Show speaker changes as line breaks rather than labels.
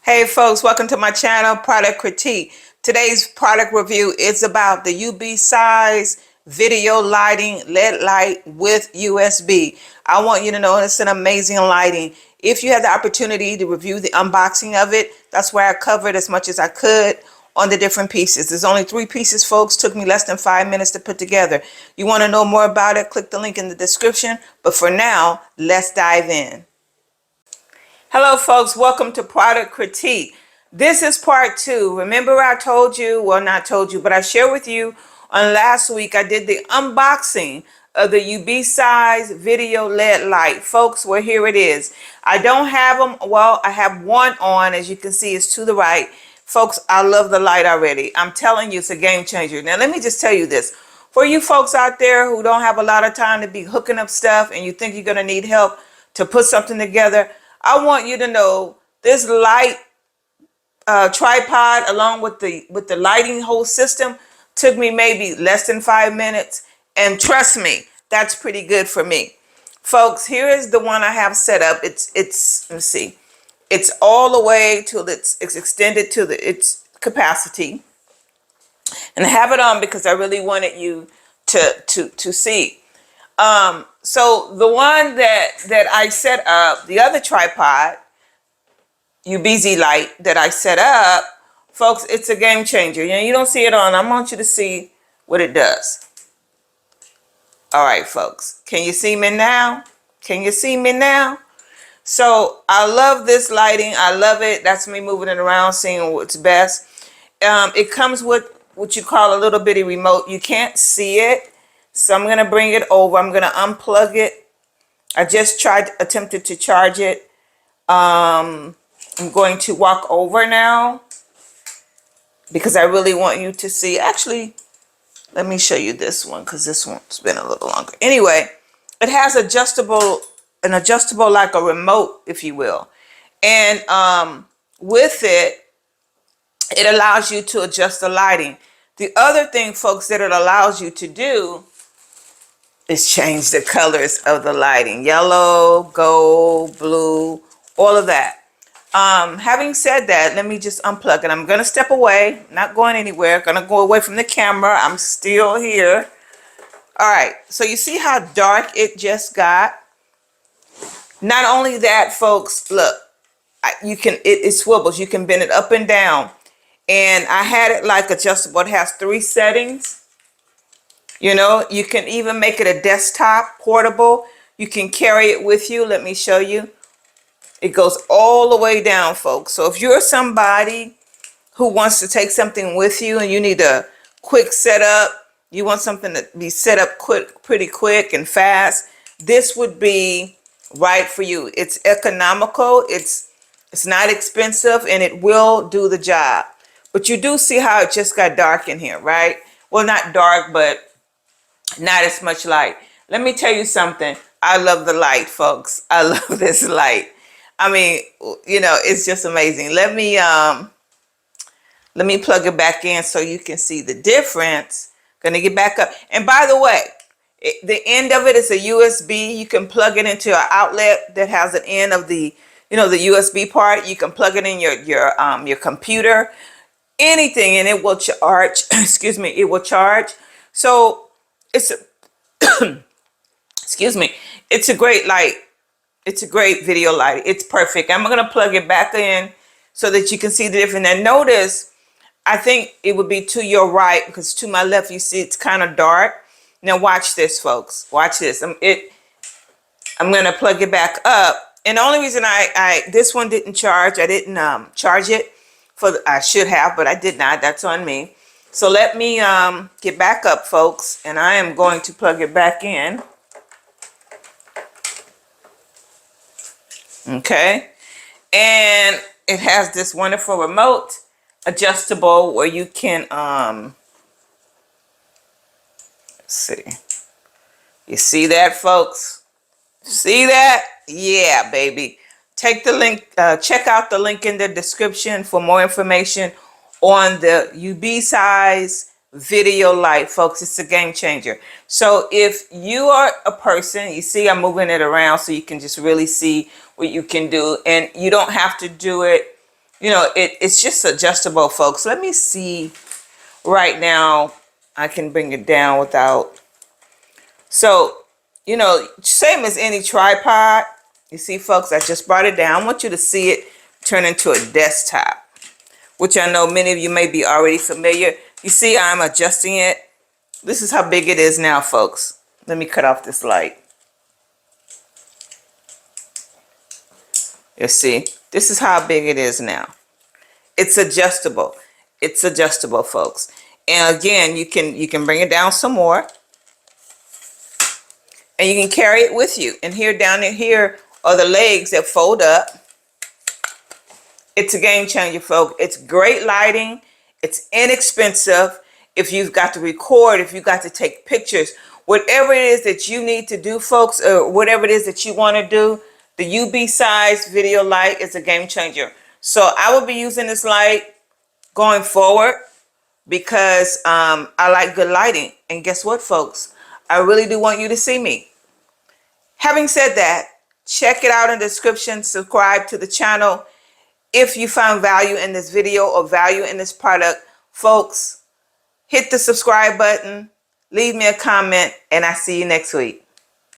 Hey folks, welcome to my channel, Product Critique. Today's product review is about the UBeesize video lighting LED light with USB. I want you to know it's an amazing lighting. If you have the opportunity to review the unboxing of it, that's where I covered as much as I could on the different pieces. There's only 3 pieces, folks. Took me less than 5 minutes to put together. You want to know more about it? Click the link in the description. But for now, let's dive in. Hello folks, welcome to Product Critique. This is part 2. Remember I told you, well not told you, but I shared with you on last week I did the unboxing of the UBeesize video LED light. Folks, well here it is. I don't have them, well I have one on, as you can see it's to the right. Folks, I love the light already. I'm telling you it's a game changer. Now let me just tell you this. For you folks out there who don't have a lot of time to be hooking up stuff and you think you're going to need help to put something together, I want you to know this light tripod along with the lighting whole system took me maybe less than 5 minutes, and trust me, that's pretty good for me. Folks, here is the one I have set up. It's let's see. It's all the way till it's extended to its capacity. And I have it on because I really wanted you to see. So the one that I set up, the other tripod, UBeesize light that I set up, folks, it's a game changer. You know, you don't see it on. I want you to see what it does. All right, folks. Can you see me now? Can you see me now? So I love this lighting. I love it. That's me moving it around, seeing what's best. It comes with what you call a little bitty remote. You can't see it. So I'm going to bring it over. I'm going to unplug it. I just attempted to charge it. I'm going to walk over now because I really want you to see. Actually, let me show you this one because this one's been a little longer. Anyway, it has an adjustable like a remote, if you will. And with it, it allows you to adjust the lighting. The other thing, folks, that it allows you to do is change the colors of the lighting. Yellow, gold, blue, all of that. Having said that, let me just unplug it. I'm going to step away, not going anywhere. Going to go away from the camera. I'm still here. All right. So you see how dark it just got? Not only that, folks, look, it swivels. You can bend it up and down. And I had it like adjustable. It has 3 settings. You know, you can even make it a desktop portable. You can carry it with you. Let me show you. It goes all the way down, folks. So if you're somebody who wants to take something with you and you need a quick setup, you want something to be set up pretty quick and fast, this would be right for you. It's economical. It's not expensive, and it will do the job. But you do see how it just got dark in here, right? Well, not dark, but not as much light. Let me tell you something. I love the light, folks. I love this light. I mean, you know, it's just amazing. Let me plug it back in so you can see the difference. Gonna get back up. And by the way, the end of it is a USB. You can plug it into an outlet that has an end of the, you know, the USB part. You can plug it in your computer, anything, and it will charge. Excuse me, it will charge. So it's a excuse me, it's a great light. It's a great video light. It's perfect. I'm going to plug it back in so that you can see the difference. And notice, I think it would be to your right because to my left, you see it's kind of dark. Now watch this, folks. Watch this. I'm going to plug it back up. And the only reason this one didn't charge, I didn't charge it I should have, but I did not. That's on me. So let me get back up, folks, and I am going to plug it back in. Okay. And it has this wonderful remote, adjustable, where you can, let's see. You see that, folks? See that? Yeah, baby. Take the link, check out the link in the description for more information on the UBeesize video light, folks. It's a game changer. So if you are a person, you see I'm moving it around so you can just really see what you can do, and you don't have to do it You know, it's just adjustable, folks. Let me see right now. I can bring it down without. So, you know, same as any tripod. You see, folks, I just brought it down. I want you to see it turn into a desktop, which I know many of you may be already familiar. You see, I'm adjusting it. This is how big it is now, folks. Let me cut off this light. You see, this is how big it is now. It's adjustable. It's adjustable, folks. And again, you can bring it down some more, and you can carry it with you. And here, down in here, are the legs that fold up. It's a game changer, folks. It's great lighting. It's inexpensive. If you've got to record, if you've got to take pictures, whatever it is that you need to do, folks, or whatever it is that you want to do, the UBeesize video light is a game changer. So I will be using this light going forward because I like good lighting. And guess what, folks? I really do want you to see me. Having said that, check it out in the description. Subscribe to the channel. If you found value in this video or value in this product, folks, hit the subscribe button, leave me a comment, and I see you next week.